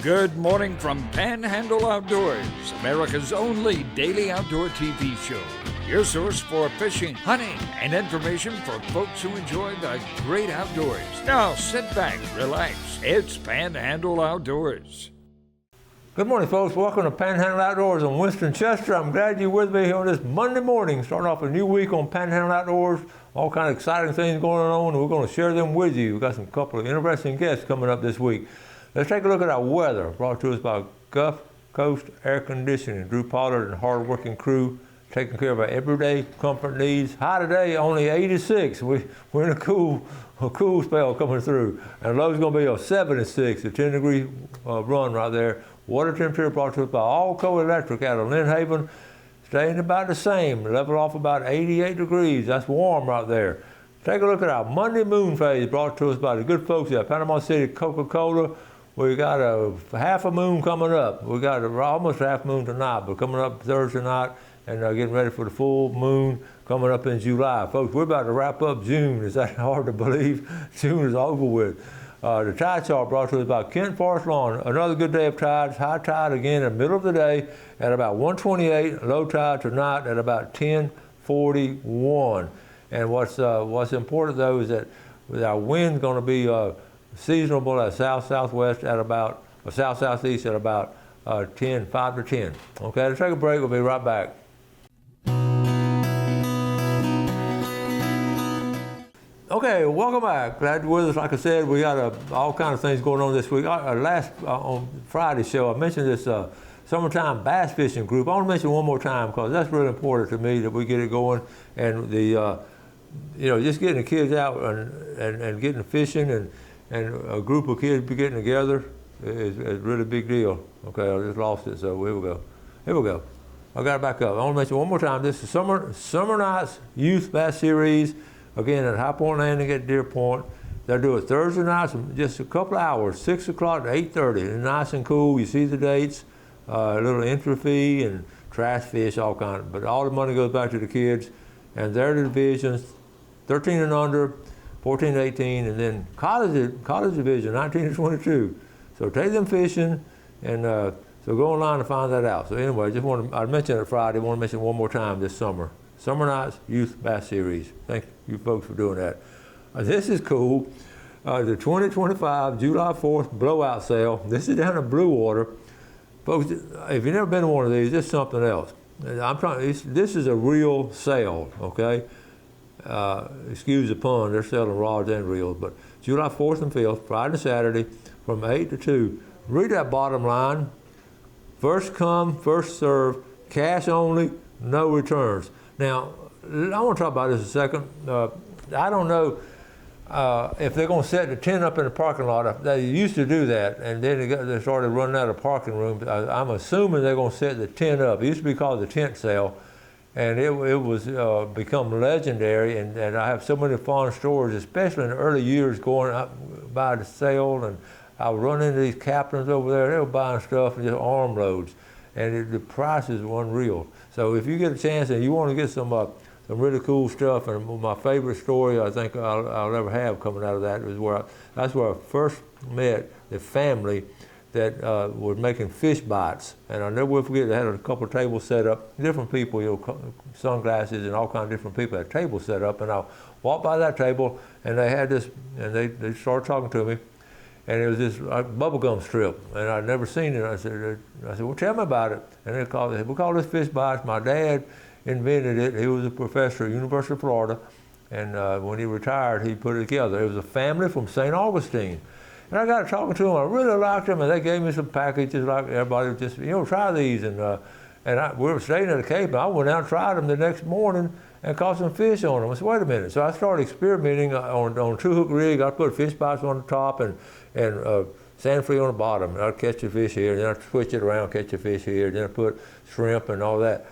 Good morning from Panhandle Outdoors, America's only daily outdoor TV show. Your source for fishing, hunting, and information for folks who enjoy the great outdoors. Now sit back, relax. It's Panhandle Outdoors. Good morning, folks. Welcome to Panhandle Outdoors. I'm Winston Chester. I'm glad you're with me here on this Monday morning, starting off a new week on Panhandle Outdoors. All kind of exciting things going on, and we're going to share them with you. We've got some couple of interesting guests coming up this week. Let's take a look at our weather, brought to us by Gulf Coast Air Conditioning. Drew Pollard and hard-working crew taking care of our everyday comfort needs. High today, only 86. We're in a cool spell coming through. And the low's going to be a 76, a 10-degree run right there. Water temperature brought to us by Allco Electric out of Lynn Haven, staying about the same, level off about 88 degrees. That's warm right there. Take a look at our Monday moon phase, brought to us by the good folks at Panama City Coca-Cola. We got a half a moon coming up. We got almost a half moon tonight, but coming up Thursday night, and getting ready for the full moon coming up in July. Folks, we're about to wrap up June. Is that hard to believe? June is over with. The tide chart brought to us by Kent Forest Lawn. Another good day of tides. High tide again in the middle of the day at about 128. Low tide tonight at about 1041. And what's important though is that with our wind's going to be seasonable at south-southwest at about, or south-southeast at about 5 to 10. Okay, let's take a break. We'll be right back. Okay, welcome back. Glad you're with us. Like I said, we got all kinds of things going on this week. On Friday's show, I mentioned this summertime bass fishing group. I want to mention one more time because that's really important to me that we get it going, and the just getting the kids out and getting fishing and a group of kids be getting together is a really big deal. Okay, I just lost it, so here we go. Here we go. I got it back up. I want to mention one more time, this is Summer Nights Youth Bass Series, again at High Point Landing at Deer Point. They'll do it Thursday nights, just a couple of hours, 6 o'clock to 8:30. It's nice and cool. You see the dates, a little entry fee and trash fish, all kind of, but all the money goes back to the kids, and they're the divisions, 13 and under, 14 to 18, and then college division, 19 to 22. So take them fishing, and so go online to find that out. So anyway, I mentioned it Friday, I want to mention it one more time this summer. Summer Nights Youth Bass Series. Thank you folks for doing that. This is cool. The 2025 July 4th blowout sale. This is down in Blue Water. Folks, if you've never been to one of these, this is something else. This is a real sale, okay? Excuse the pun, they're selling rods and reels, but July 4th and 5th, Friday and Saturday, from 8 to 2. Read that bottom line. First come, first serve, cash only, no returns. Now, I want to talk about this a second. I don't know if they're going to set the tent up in the parking lot. They used to do that, and then they started running out of parking room. I'm assuming they're going to set the tent up. It used to be called the tent sale. And it was become legendary, and I have so many fond stories, especially in the early years going up by the sale, and I would run into these captains over there. They were buying stuff and just armloads, and the prices were unreal. So if you get a chance and you want to get some really cool stuff, and my favorite story I think I'll ever have coming out of that is that's where I first met the family that was making fish bites, and I'll never forget. They had a couple of tables set up, different people, sunglasses and all kinds of different people had tables set up, and I walked by that table, and they had this, and they started talking to me, and it was this bubblegum strip, and I'd never seen it. I said, well, tell me about it, and we call this fish bites. My dad invented it. He was a professor at University of Florida, and when he retired, he put it together. It was a family from St. Augustine. And I got to talking to them. I really liked them, and they gave me some packages. Like everybody just, try these. And we were staying at the Cape, and I went out and tried them the next morning and caught some fish on them. I said, wait a minute. So I started experimenting on 2-hook rig. I put fish bites on the top and sand free on the bottom. And I'd catch a fish here, and then I'd switch it around, catch a fish here. Then I put shrimp and all that.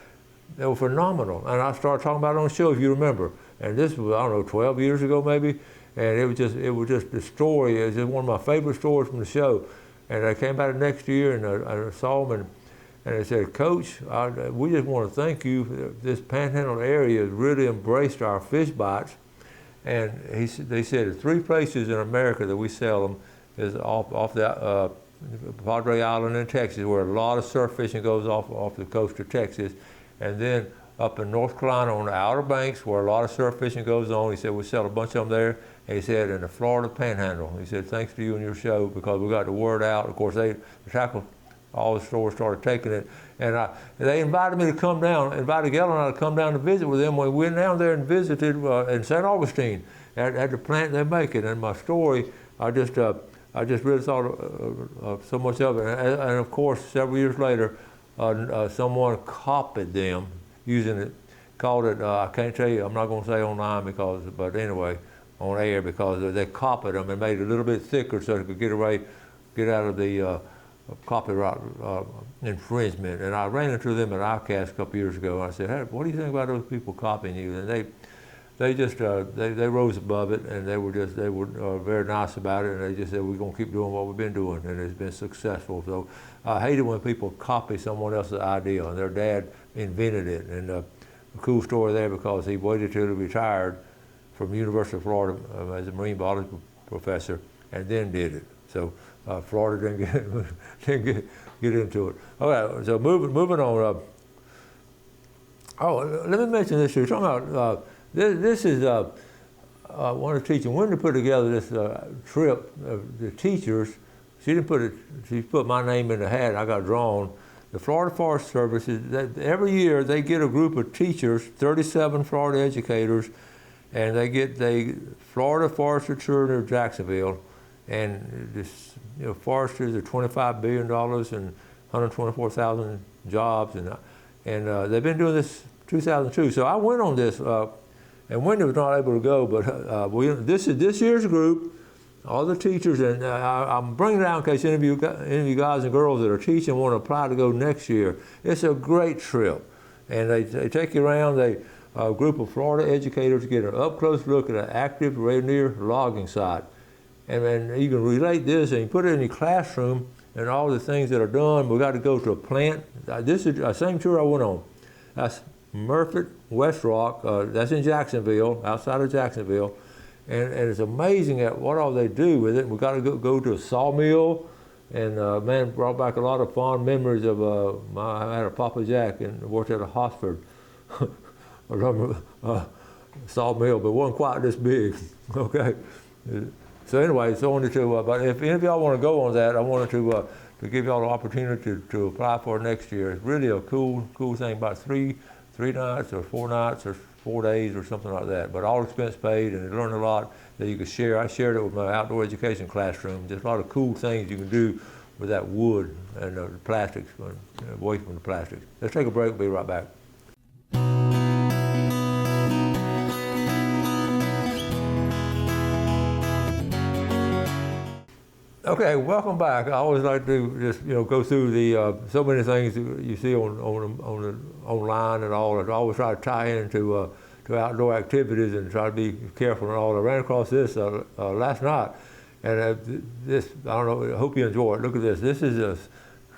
They were phenomenal. And I started talking about it on the show, if you remember. And this was, 12 years ago maybe. And it was just the story. It was just one of my favorite stories from the show. And I came back the next year, and I saw them, and they said, Coach, we just want to thank you. This Panhandle area has really embraced our fish bites. And they said 3 places in America that we sell them is off the Padre Island in Texas, where a lot of surf fishing goes off the coast of Texas. And then up in North Carolina on the Outer Banks, where a lot of surf fishing goes on. He said, we sell a bunch of them there. And he said, in the Florida Panhandle. He said, thanks to you and your show, because we got the word out. Of course, the tackle, all the stores started taking it. And they invited me to come down, invited Gail and I to come down to visit with them. We went down there and visited in St. Augustine at the plant they make it. And my story, I just really thought so much of it. And of course, several years later, someone copied them using it, called it, I can't tell you, I'm not going to say online but anyway, on air, because they copied them and made it a little bit thicker so they could get out of the copyright infringement. And I ran into them at ICAST a couple years ago, and I said, hey, what do you think about those people copying you? And they rose above it, and they were very nice about it, and they just said, we're going to keep doing what we've been doing, and it's been successful. So I hate it when people copy someone else's idea, and their dad invented it. And a cool story there, because he waited till he retired from University of Florida as a marine biology professor, and then did it. So Florida didn't get into it. All right, so moving on. Let me mention this here. Talking about this is one of the teachers. When they put together this trip, the teachers, she put my name in the hat. I got drawn. The Florida Forest Service every year they get a group of teachers, 37 Florida educators, and they get Florida Forestry Tour of Jacksonville, and this, foresters are $25 billion and 124,000 jobs, and they've been doing this 2002. So I went on this, and Wendy was not able to go, but this is this year's group, all the teachers, and I'm bringing it out in case any of you guys and girls that are teaching want to apply to go next year. It's a great trip, and they take you around. A group of Florida educators get an up-close look at an active Rainier logging site. And then you can relate this and you put it in your classroom and all the things that are done. We got to go to a plant. This is the same tour I went on. That's Murphy West Rock. That's in Jacksonville, outside of Jacksonville. And it's amazing at what all they do with it. We got to go to a sawmill. And man, brought back a lot of fond memories of I had a Papa Jack and worked at a Hosford. I remember sawmill, but it wasn't quite this big. Okay. So anyway, I wanted to, but if any of y'all want to go on that, I wanted to give y'all the opportunity to apply for it next year. It's really a cool thing, about three nights or 4 nights or 4 days or something like that, but all expense paid, and you learn a lot that you can share. I shared it with my outdoor education classroom. There's a lot of cool things you can do with that wood and the plastics, away from the plastics. Let's take a break, we'll be right back. Okay, welcome back. I always like to just go through the so many things you see online and all. I always try to tie into to outdoor activities and try to be careful and all. I ran across this last night, and this I don't know. I hope you enjoy it. Look at this. This is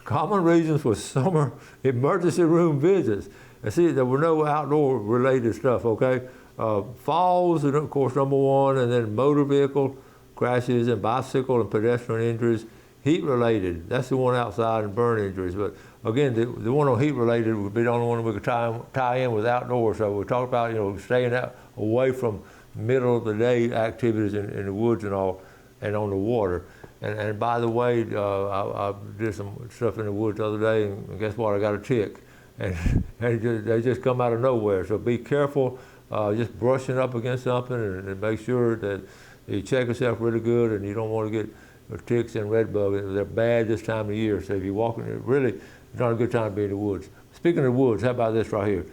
common reasons for summer emergency room visits. And see, there were no outdoor related stuff. Okay, falls, and of course #1, and then motor vehicle crashes and bicycle and pedestrian injuries, heat related. That's the one outside, and burn injuries. But again, the one on heat related would be the only one we could tie in with outdoors. So we talked about staying out away from middle of the day activities in the woods and all, and on the water. And by the way, I did some stuff in the woods the other day, and guess what? I got a tick, and they just come out of nowhere. So be careful, just brushing up against something, and make sure that you check yourself really good, and you don't want to get ticks and red bug. They're bad this time of year, so if you're walking, really, it's not a good time to be in the woods. Speaking of the woods, how about this right here?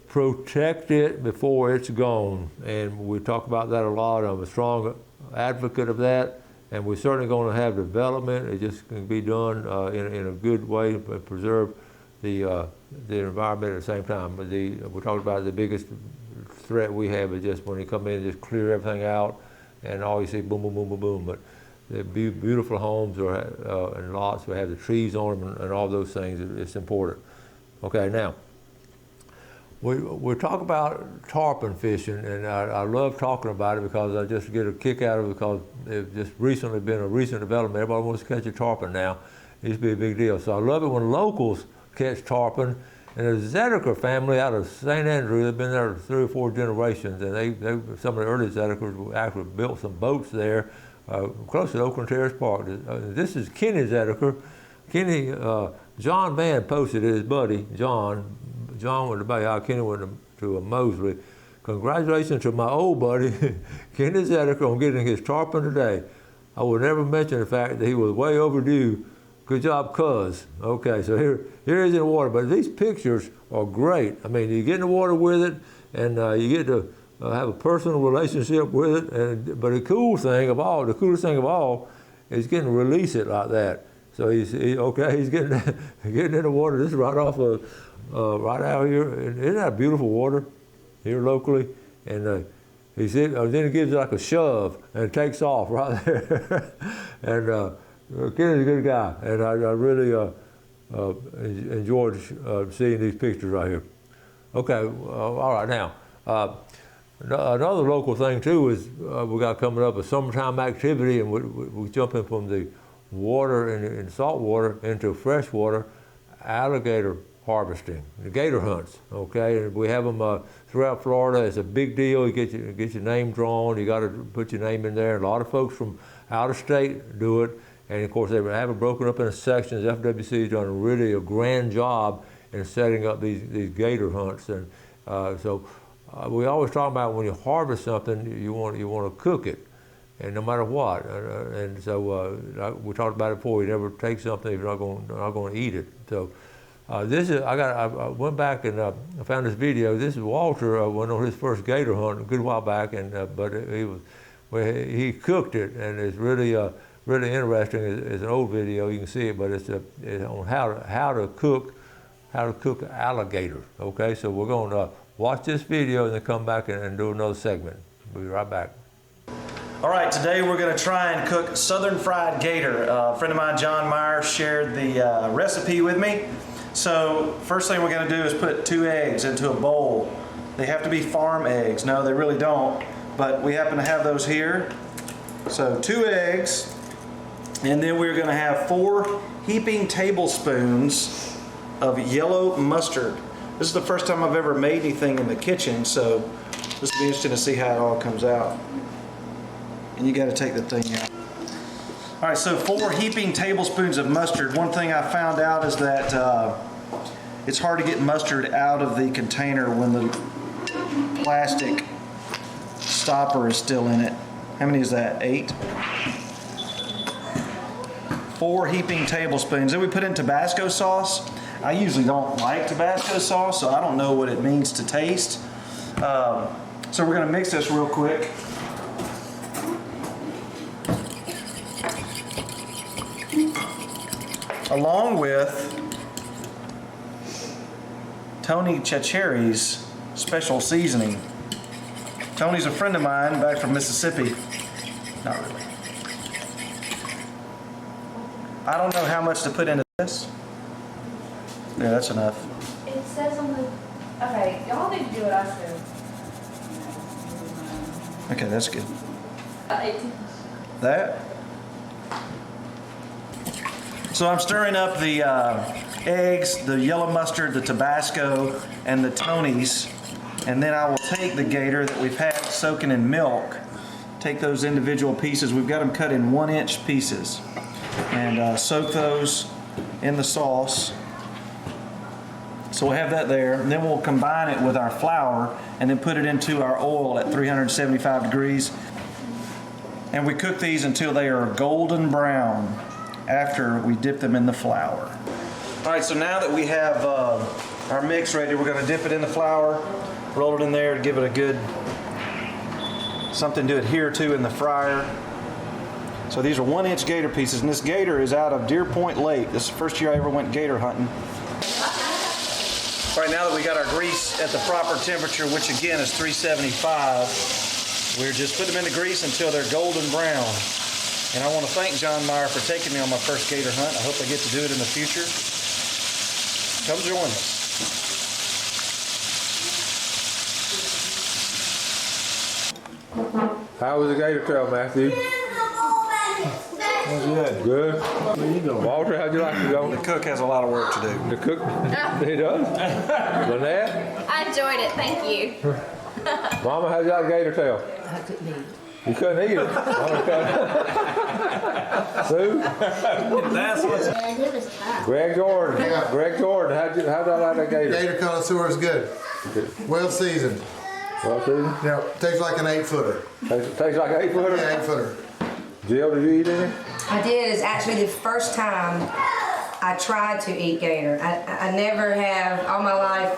Protect it before it's gone, and we talk about that a lot. I'm a strong advocate of that, and we're certainly going to have development. It just can be done in a good way to preserve the environment at the same time. But we talked about the biggest threat we have is just when you come in and just clear everything out, and all you see boom, boom, boom, boom, boom. But the beautiful homes and lots, we have the trees on them and all those things. It's important. Okay, now, we talk about tarpon fishing, and I love talking about it because I just get a kick out of it because it's just recently been a recent development. Everybody wants to catch a tarpon now. It used to be a big deal. So I love it when locals catch tarpon. And the Zediker family out of St. Andrew, they've been there 3 or 4 generations, and they some of the early Zedekers actually built some boats there close to Oakland Terrace Park. This is Kenny Zediker. Kenny, John Van posted it, his buddy, John went to Bay, Kenny went to Mosley. Congratulations to my old buddy, Kenny Zediker, on getting his tarpon today. I would never mention the fact that he was way overdue. Good job, cuz. Okay, so here he's in the water, but these pictures are great. I mean, you get in the water with it, and you get to have a personal relationship with it. But the coolest thing of all, is getting to release it like that. So he's getting in the water. This is right off of right out here. Isn't that beautiful water here locally? And then he gives it like a shove and it takes off right there. And Kenny's a good guy, and I really enjoyed seeing these pictures right here. Okay, all right, now, another local thing too is we got coming up a summertime activity, and we're jumping from the water and salt water into freshwater alligator harvesting, the gator hunts, okay? And we have them throughout Florida. It's a big deal. You get your name drawn. You got to put your name in there. A lot of folks from out of state do it. And of course, they have it broken up into sections. FWC has done really a grand job in setting up these gator hunts. And we always talk about when you harvest something, you want to cook it, and no matter what. And so we talked about it before. You never take something if you're not going to eat it. So this is I went back and I found this video. This is Walter went on his first gator hunt a good while back, and but he cooked it, and it's really. Really interesting. It's an old video. You can see it, but it's on how to cook alligator. Okay, so we're going to watch this video and then come back and do another segment. We'll be right back. All right, today we're going to try and cook southern fried gator. A friend of mine, John Meyer, shared the recipe with me. So first thing we're going to do is put 2 eggs into a bowl. They have to be farm eggs. No, they really don't, but we happen to have those here. So 2 eggs. And then we're going to have 4 heaping tablespoons of yellow mustard. This is the first time I've ever made anything in the kitchen, so this will be interesting to see how it all comes out. And you got to take the thing out. All right, so 4 heaping tablespoons of mustard. One thing I found out is that it's hard to get mustard out of the container when the plastic stopper is still in it. How many is that? 8? 4 heaping tablespoons. Then we put in Tabasco sauce. I usually don't like Tabasco sauce, so I don't know what it means to taste. So we're going to mix this real quick. Along with Tony Chacheri's special seasoning. Tony's a friend of mine back from Mississippi. Not really. I don't know how much to put into this. Yeah, that's enough. It says on the... Okay, y'all need to do what I said. Okay, that's good. 18. That. So I'm stirring up the eggs, the yellow mustard, the Tabasco, and the Tony's. And then I will take the gator that we've had soaking in milk, take those individual pieces. We've got them cut in 1-inch pieces. And soak those in the sauce. So we'll have that there, and then we'll combine it with our flour and then put it into our oil at 375 degrees. And we cook these until they are golden brown after we dip them in the flour. All right, so now that we have our mix ready, we're going to dip it in the flour, roll it in there to give it a good something to adhere to in the fryer. So these are 1-inch gator pieces, and this gator is out of Deer Point Lake. This is the first year I ever went gator hunting. All right, now that we got our grease at the proper temperature, which again is 375, we're just putting them in the grease until they're golden brown. And I want to thank John Meyer for taking me on my first gator hunt. I hope I get to do it in the future. Come join us. How was the gator trail, Matthew? Good. Good. Where you going? Walter, how'd you like to go? The cook has a lot of work to do. The cook? He does? Lynette? I enjoyed it, thank you. Mama, how'd you like the gator tail? I couldn't eat it. You couldn't eat it? Okay. Sue? That's what's It was tough. Greg Jordan. Yeah. Greg Jordan, how'd you like that gator? Gator connoisseur is good. Well seasoned. Well, Susan? Yeah, tastes like an 8-footer. Tastes like an 8-footer? Yeah, 8-footer. Jill, did you eat any? I did. It's actually the first time I tried to eat gator. I never have, all my life,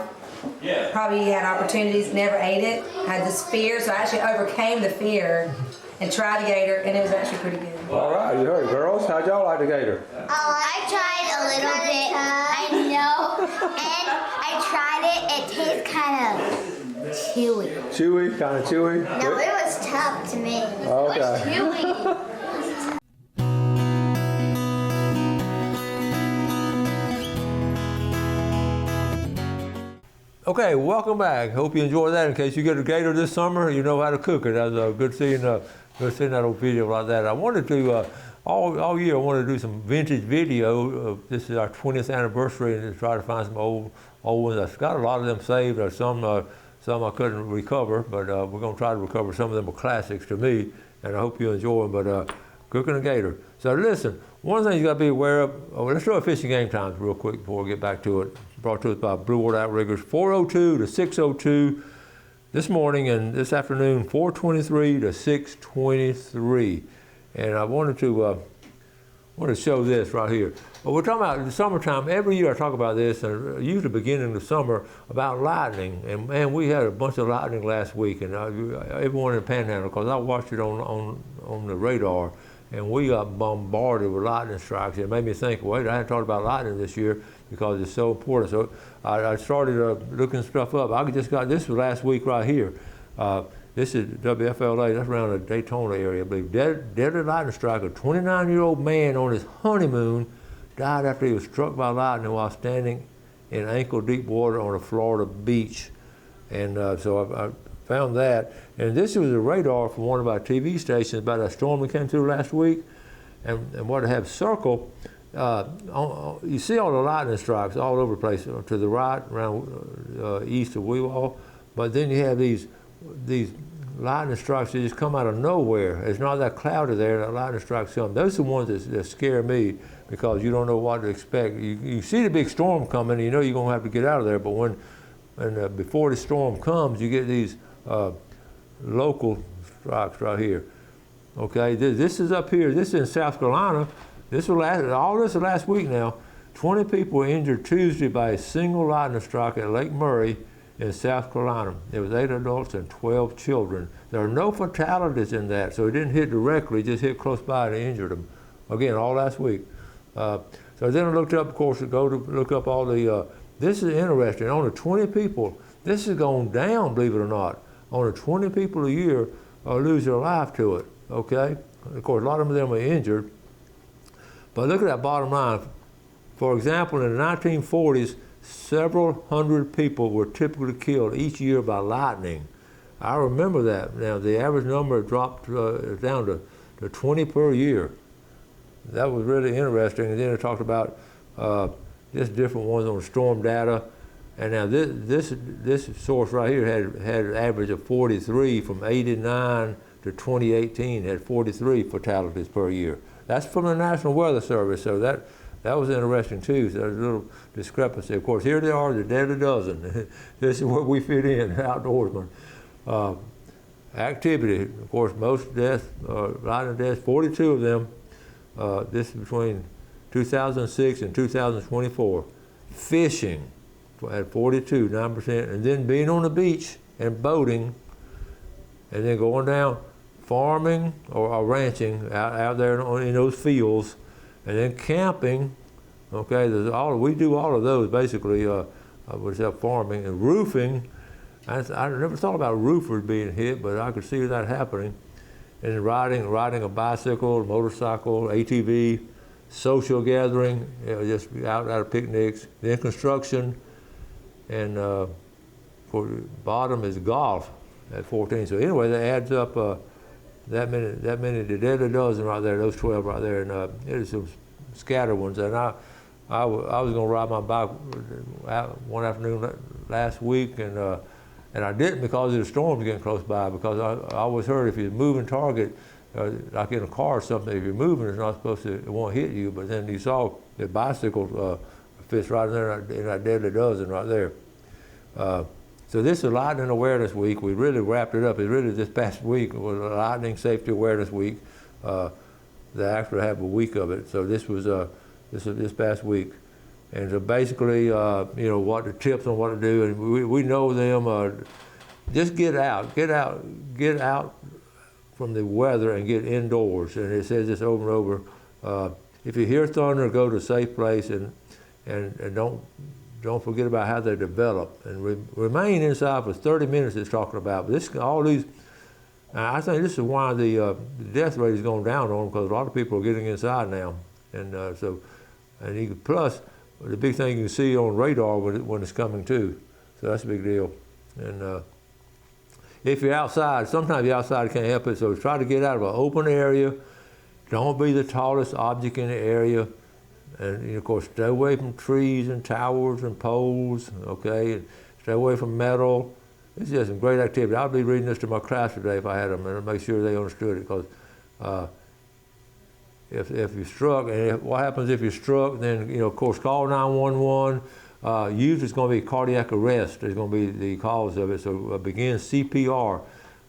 probably had opportunities, never ate it. I had this fear, so I actually overcame the fear and tried the gator, and it was actually pretty good. All right, you heard it. Girls, how'd y'all like the gator? I tried a little bit. I know. And I tried it. It tastes kind of chewy. Chewy? Kind of chewy? No, it was tough to me. It was Okay. chewy. Okay, welcome back. Hope you enjoyed that. In case you get a gator this summer, you know how to cook it. That was good seeing that old video like that. I wanted to, all year I wanted to do some vintage video. This is our 20th anniversary, and to try to find some old ones. I've got a lot of them saved. Some I couldn't recover, but we're going to try to recover. Some of them are classics to me, and I hope you enjoy them. But cooking a gator. So listen, one thing you got to be aware of. Let's show fishing game times real quick before we get back to it. Brought to us by Blue Water Outriggers, 4:02 to 6:02 this morning, and this afternoon 4:23 to 6:23. And I wanted to show this right here. Well, we're talking about the summertime. Every year I talk about this, and usually beginning of summer, about lightning. And man, we had a bunch of lightning last week, and everyone in Panhandle, because I watched it on the radar, and we got bombarded with lightning strikes. It made me think, wait, I hadn't talked about lightning this year because it's so important. So I started looking stuff up. I just got, this was last week right here. This is WFLA, that's around the Daytona area, I believe. Deadly lightning strike, a 29-year-old man on his honeymoon died after he was struck by lightning while standing in ankle-deep water on a Florida beach. And so I found that. And this was a radar from one of our TV stations about a storm that came through last week. And what I have circled, you see all the lightning strikes all over the place, to the right, around east of Weewall. But then you have these lightning strikes that just come out of nowhere. It's not that cloudy there, that lightning strikes come. Those are the ones that scare me, because you don't know what to expect. You see the big storm coming, you know you're gonna have to get out of there, but before the storm comes, you get these local strikes right here. Okay, this is up here, this is in South Carolina. This was last week now. 20 people were injured Tuesday by a single lightning strike at Lake Murray in South Carolina. It was 8 adults and 12 children. There are no fatalities in that, so it didn't hit directly, it just hit close by and injured them. Again, all last week. So then I looked up, of course, to look up all the, this is interesting, on the 20 people, this is going down, believe it or not. On the 20 people a year lose their life to it, okay? Of course, a lot of them are injured. But look at that bottom line. For example, in the 1940s, several hundred people were typically killed each year by lightning. I remember that. Now, the average number dropped down to 20 per year. That was really interesting. And then it talked about just different ones on storm data. And now this source right here had an average of 43 from 89 to 2018, had 43 fatalities per year. That's from the National Weather Service, so that was interesting too. So there's a little discrepancy. Of course, here they are, the deadly dozen. This is where we fit in, outdoorsmen. Activity, of course, most deaths, lightning deaths, 42 of them. This is between 2006 and 2024. Fishing at 42, 9%, and then being on the beach and boating, and then going down, farming or ranching out there in those fields, and then camping. Okay, we do all of those basically, except farming and roofing. I never thought about roofers being hit, but I could see that happening. And riding a bicycle, motorcycle, ATV, social gathering, just out at picnics. Then construction, and for bottom is golf. at 14. So anyway, that adds up that many, the deadly dozen right there, those 12 right there, and there's some scattered ones. And I was gonna ride my bike one afternoon last week, and I didn't because of the storms getting close by, because I always heard if you're moving target, like in a car or something, if you're moving, it's not supposed to, it won't hit you, but then you saw the bicycle fits right in there in that deadly dozen right there. So this is Lightning Awareness Week. We really wrapped it up. It really this past week was Lightning Safety Awareness Week. They actually have a week of it. So this was this past week, and so basically, you know, what the tips on what to do, and we know them. Just get out from the weather and get indoors. And it says this over and over. If you hear thunder, go to a safe place, and don't forget about how they develop, and remain inside for 30 minutes. It's talking about, but this all these. I think this is why the death rate is going down on them, because a lot of people are getting inside now, and plus the big thing you can see on radar when it's coming too. So that's a big deal. And if you're outside, sometimes you're outside, you can't help it. So try to get out of an open area. Don't be the tallest object in the area. And of course, stay away from trees and towers and poles, okay? And stay away from metal. It's just some great activity. I'll be reading this to my class today if I had them, and make sure they understood it, because if you're struck, and what happens if you're struck, then, you know, of course, call 911. Usually it's going to be cardiac arrest. It's going to be the cause of it. So begin CPR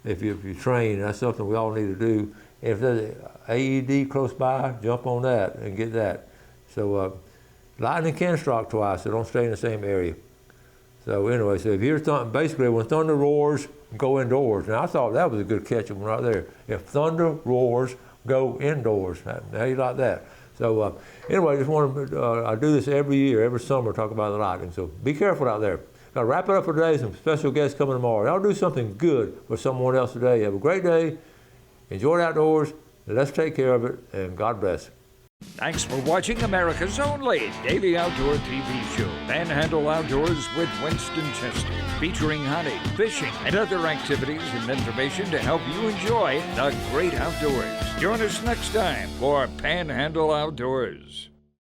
if you train. That's something we all need to do. If there's an AED close by, jump on that and get that. So lightning can strike twice, so don't stay in the same area. So anyway, so if you're basically when thunder roars, go indoors. Now I thought that was a good catch one right there. If thunder roars, go indoors. How you like that? So anyway, just want to, I do this every year, every summer, talk about the lightning. So be careful out there. Got to wrap it up for today. Some special guests coming tomorrow. I'll do something good for someone else today. Have a great day. Enjoy the outdoors. Let's take care of it, and God bless. Thanks for watching America's only daily outdoor TV show, Panhandle Outdoors with Winston Chester, featuring hunting, fishing, and other activities and information to help you enjoy the great outdoors. Join us next time for Panhandle Outdoors.